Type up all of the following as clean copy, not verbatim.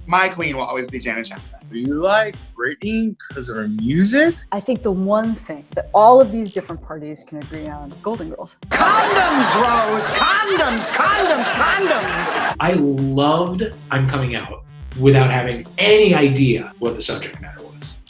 My queen will always be Janet Jackson. Do you like Britney because of her music? I think the one thing that all of these different parties can agree on, Golden Girls. Condoms, Rose! Condoms, condoms, condoms! I loved I'm Coming Out without having any idea what the subject matter was.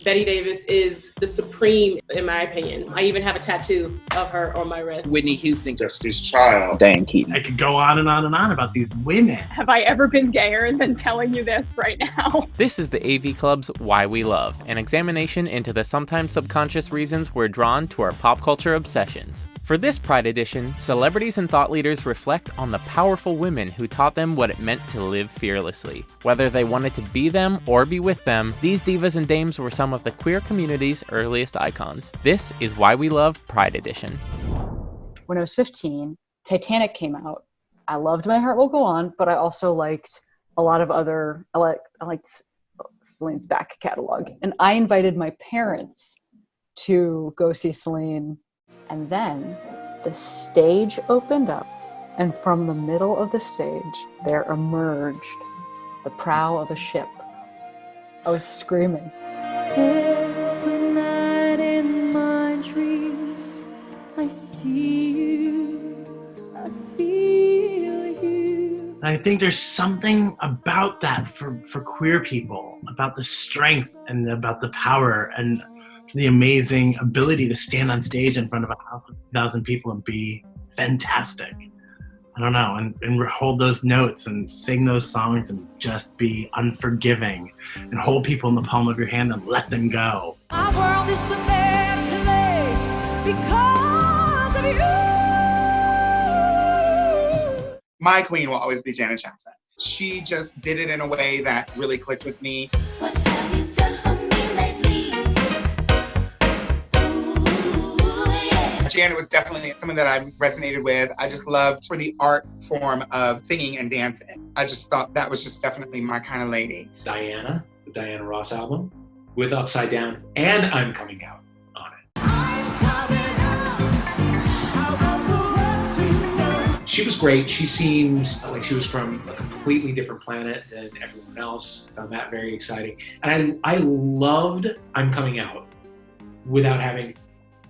Betty Davis is the supreme, in my opinion. I even have a tattoo of her on my wrist. Whitney Houston. Destiny's Child. Dan Keaton. I could go on and on and on about these women. Have I ever been gayer than telling you this right now? This is the AV Club's Why We Love, an examination into the sometimes subconscious reasons we're drawn to our pop culture obsessions. For this Pride edition, celebrities and thought leaders reflect on the powerful women who taught them what it meant to live fearlessly. Whether they wanted to be them or be with them, these divas and dames were some of the queer community's earliest icons. This is Why We Love Pride edition. When I was 15, Titanic came out. I loved My Heart Will Go On, but I also liked a lot of other, I liked Celine's back catalog. And I invited my parents to go see Celine. And then the stage opened up, and from the middle of the stage, there emerged the prow of a ship. I was screaming. Every night in my dreams, I see you, I feel you. I think there's something about that for queer people, about the strength and about the power and the amazing ability to stand on stage in front of 1,000 people and be fantastic. I don't know, and hold those notes and sing those songs and just be unforgiving and hold people in the palm of your hand and let them go. Our world is a better place because of you. My queen will always be Janet Jackson. She just did it in a way that really clicked with me. What have you done for me lately? Janet was definitely someone that I resonated with. I just loved for the art form of singing and dancing. I just thought that was just definitely my kind of lady. Diana, the Diana Ross album, with Upside Down and I'm Coming Out on it. She was great. She seemed like she was from a completely different planet than everyone else. I found that very exciting. And I loved I'm Coming Out without having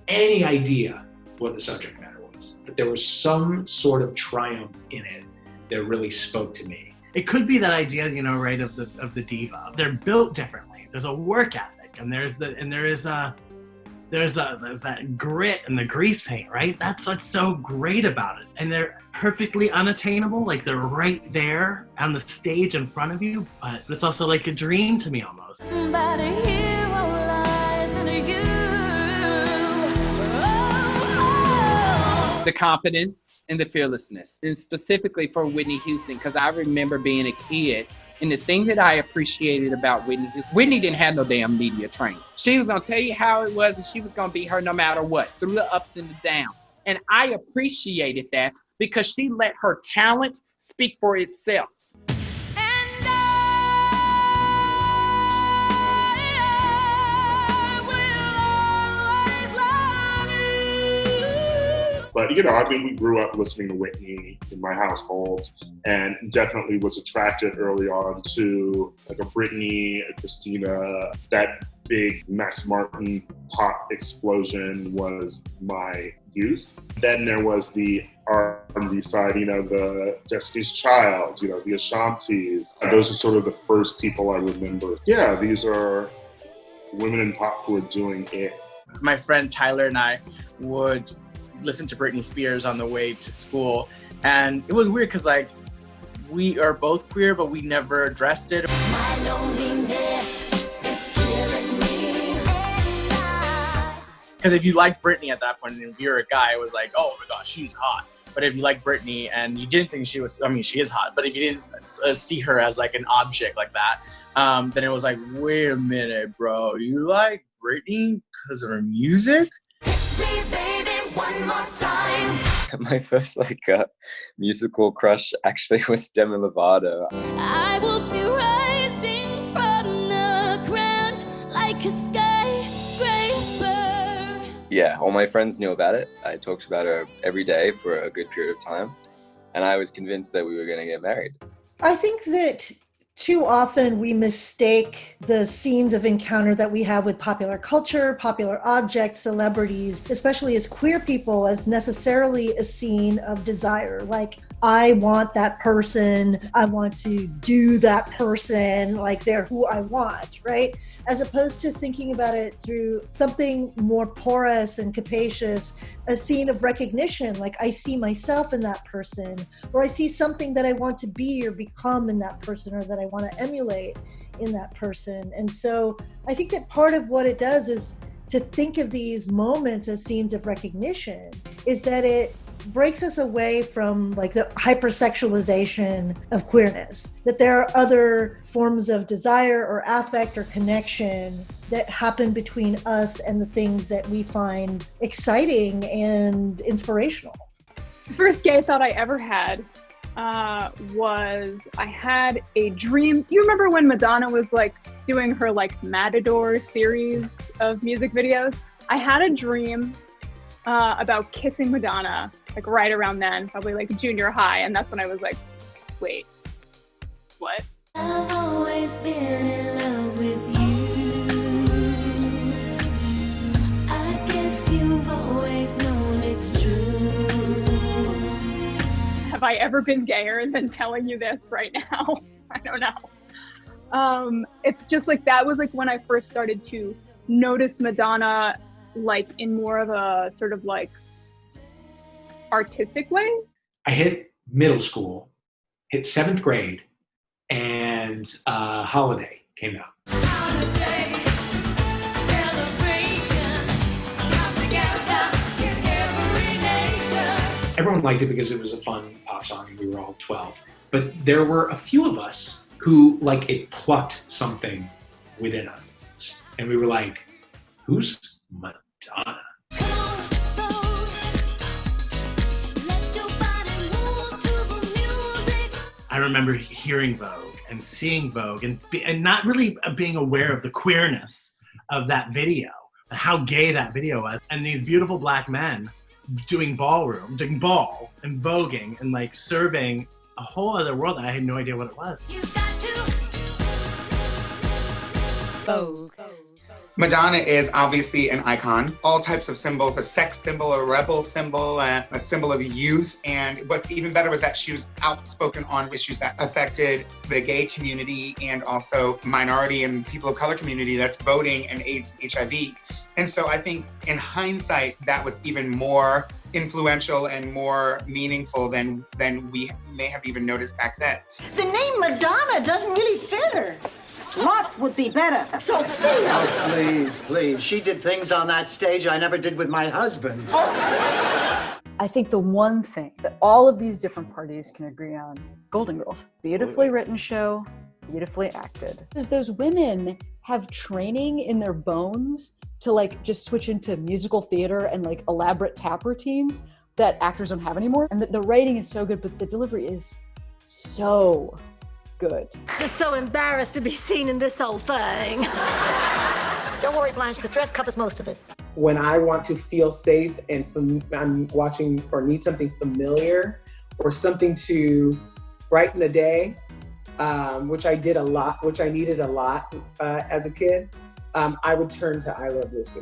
any idea what the subject matter was. But there was some sort of triumph in it that really spoke to me. It could be that idea, right, of the diva. They're built differently. There's a work ethic, and there's that grit and the grease paint, right? That's what's so great about it. And they're perfectly unattainable, like they're right there on the stage in front of you, but it's also like a dream to me almost. But a hero lies in you. The confidence and the fearlessness, and specifically for Whitney Houston, because I remember being a kid, and the thing that I appreciated about Whitney didn't have no damn media training. She was gonna tell you how it was, and she was gonna be her no matter what, through the ups and the downs. And I appreciated that because she let her talent speak for itself. But, we grew up listening to Whitney in my household and definitely was attracted early on to like a Britney, a Christina. That big Max Martin pop explosion was my youth. Then there was the R&B side, the Destiny's Child, the Ashantis. Those are sort of the first people I remember. Yeah, these are women in pop who are doing it. My friend Tyler and I would listen to Britney Spears on the way to school, and it was weird because we are both queer, but we never addressed it. My loneliness is killing me. Because if you liked Britney at that point and if you're a guy, it was like, oh my gosh, she's hot. But if you like Britney and you didn't think she was, she is hot, but if you didn't see her as like an object like that, then it was like, wait a minute, bro, you like Britney because of her music? One more time. My first musical crush actually was Demi Lovato. I will be rising from the ground like a skyscraper. Yeah, all my friends knew about it. I talked about her every day for a good period of time, and I was convinced that we were going to get married. I think that too often we mistake the scenes of encounter that we have with popular culture, popular objects, celebrities, especially as queer people, as necessarily a scene of desire. Like, I want that person, I want to do that person, like they're who I want, right? As opposed to thinking about it through something more porous and capacious, a scene of recognition, like I see myself in that person, or I see something that I want to be or become in that person, or that I want to emulate in that person. And so I think that part of what it does is to think of these moments as scenes of recognition, is that it breaks us away from like the hypersexualization of queerness, that there are other forms of desire or affect or connection that happen between us and the things that we find exciting and inspirational. The first gay thought I ever had was I had a dream. You remember when Madonna was like doing her like Matador series of music videos? I had a dream about kissing Madonna, like right around then, probably like junior high, and that's when I was like, wait, what? I've always been in love with you. I guess you've always known it's true. Have I ever been gayer than telling you this right now? I don't know. It's just like, that was like when I first started to notice Madonna like in more of a sort of like artistic way. I hit middle school, hit 7th grade, and Holiday came out. Everyone liked it because it was a fun pop song and we were all 12. But there were a few of us who like it plucked something within us. And we were like, who's Madonna? I remember hearing Vogue and seeing Vogue and not really being aware of the queerness of that video and how gay that video was. And these beautiful black men doing ball and voguing and like serving a whole other world that I had no idea what it was. Vogue. Madonna is obviously an icon. All types of symbols, a sex symbol, a rebel symbol, a symbol of youth. And what's even better was that she was outspoken on issues that affected the gay community and also minority and people of color community, that's voting and AIDS, HIV. And so I think in hindsight, that was even more influential and more meaningful than we may have even noticed back then. The name Madonna doesn't really fit her. Slut would be better. So Oh, please. She did things on that stage I never did with my husband. I think the one thing that all of these different parties can agree on, Golden Girls. Beautifully written show, beautifully acted. Because those women have training in their bones to like just switch into musical theater and like elaborate tap routines that actors don't have anymore. And the writing is so good, but the delivery is so good. just so embarrassed to be seen in this whole thing. Don't worry, Blanche, the dress covers most of it. When I want to feel safe and I'm watching or need something familiar or something to brighten the day, which I did a lot, which I needed a lot as a kid, I would turn to I Love Lucy.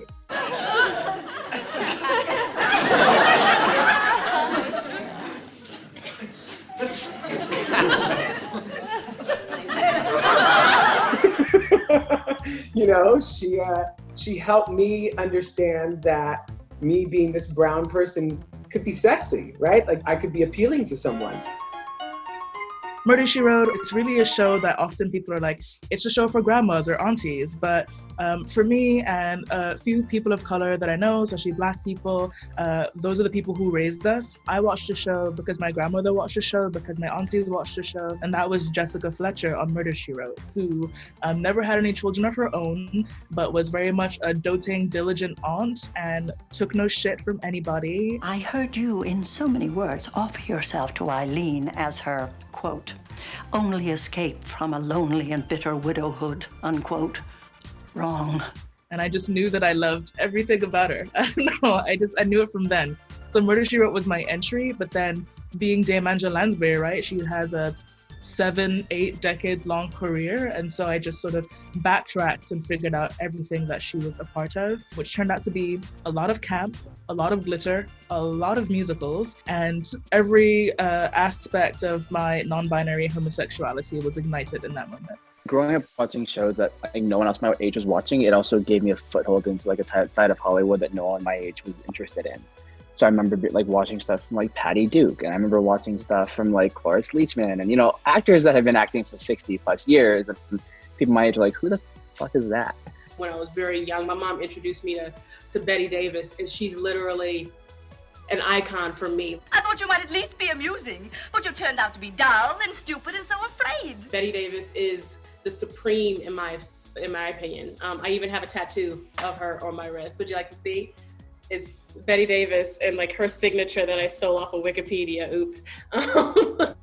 You know, she helped me understand that me being this brown person could be sexy, right? Like I could be appealing to someone. Murder, She Wrote, it's really a show that often people are like, it's a show for grandmas or aunties. But for me and a few people of color that I know, especially Black people, those are the people who raised us. I watched the show because my grandmother watched the show, because my aunties watched the show. And that was Jessica Fletcher on Murder, She Wrote, who never had any children of her own, but was very much a doting, diligent aunt and took no shit from anybody. I heard you, in so many words, offer yourself to Eileen as her, quote, only escape from a lonely and bitter widowhood, unquote. Wrong. And I just knew that I loved everything about her. I don't know, I knew it from then. So Murder, She Wrote was my entry, but then being Dame Angela Lansbury, right? She has a 7-8 decade long career. And so I just sort of backtracked and figured out everything that she was a part of, which turned out to be a lot of camp, a lot of glitter, a lot of musicals, and every aspect of my non-binary homosexuality was ignited in that moment. Growing up watching shows that I think no one else my age was watching, it also gave me a foothold into like a side of Hollywood that no one my age was interested in. So I remember like watching stuff from like Patty Duke, and I remember watching stuff from like Cloris Leachman, and actors that have been acting for 60 plus years, and people my age are like, who the fuck is that? When I was very young, my mom introduced me to Betty Davis, and she's literally an icon for me. I thought you might at least be amusing, but you turned out to be dull and stupid and so afraid. Betty Davis is the supreme in my opinion. I even have a tattoo of her on my wrist. Would you like to see? It's Betty Davis and like her signature that I stole off of Wikipedia. Oops.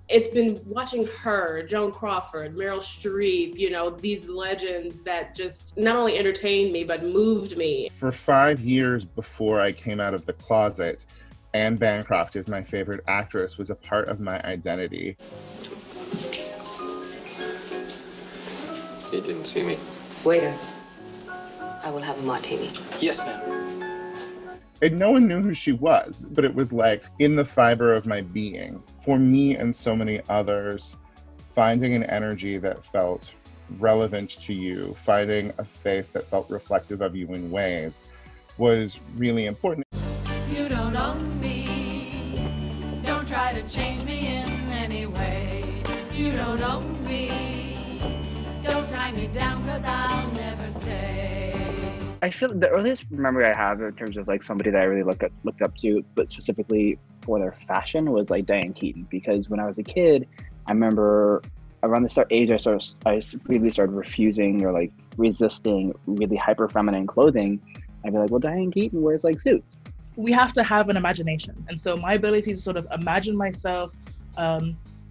It's been watching her, Joan Crawford, Meryl Streep, these legends that just not only entertained me, but moved me. For 5 years before I came out of the closet, Anne Bancroft is my favorite actress, was a part of my identity. You didn't see me. Waiter, I will have a martini. Yes, ma'am. And no one knew who she was, but it was like in the fiber of my being. For me and so many others, finding an energy that felt relevant to you, finding a face that felt reflective of you in ways, was really important. You don't own me. Don't try to change me in any way. You don't own me. Don't tie me down, 'cause I'll never stay. I feel the earliest memory I have in terms of like somebody that I really looked up to, but specifically for their fashion, was like Diane Keaton. Because when I was a kid, I remember around the age I really started refusing or like resisting really hyper feminine clothing. I'd be like, well, Diane Keaton wears like suits. We have to have an imagination. And so my ability to sort of imagine myself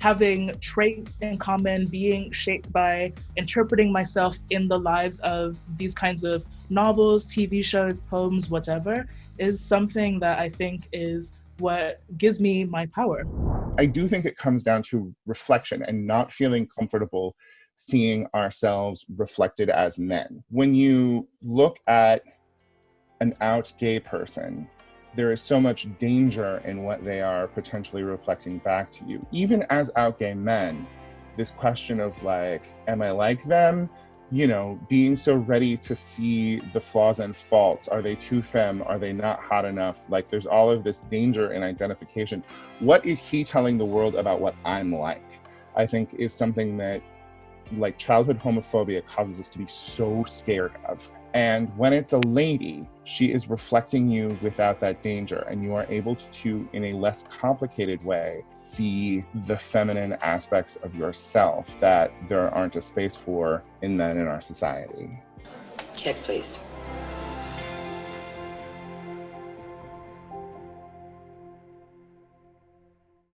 having traits in common, being shaped by interpreting myself in the lives of these kinds of novels, TV shows, poems, whatever, is something that I think is what gives me my power. I do think it comes down to reflection and not feeling comfortable seeing ourselves reflected as men. When you look at an out gay person, there is so much danger in what they are potentially reflecting back to you. Even as out gay men, this question of like, am I like them? Being so ready to see the flaws and faults. Are they too femme? Are they not hot enough? Like there's all of this danger in identification. What is he telling the world about what I'm like? I think is something that like childhood homophobia causes us to be so scared of. And when it's a lady, she is reflecting you without that danger, and you are able to, in a less complicated way, see the feminine aspects of yourself that there aren't a space for in men in our society. Check, please.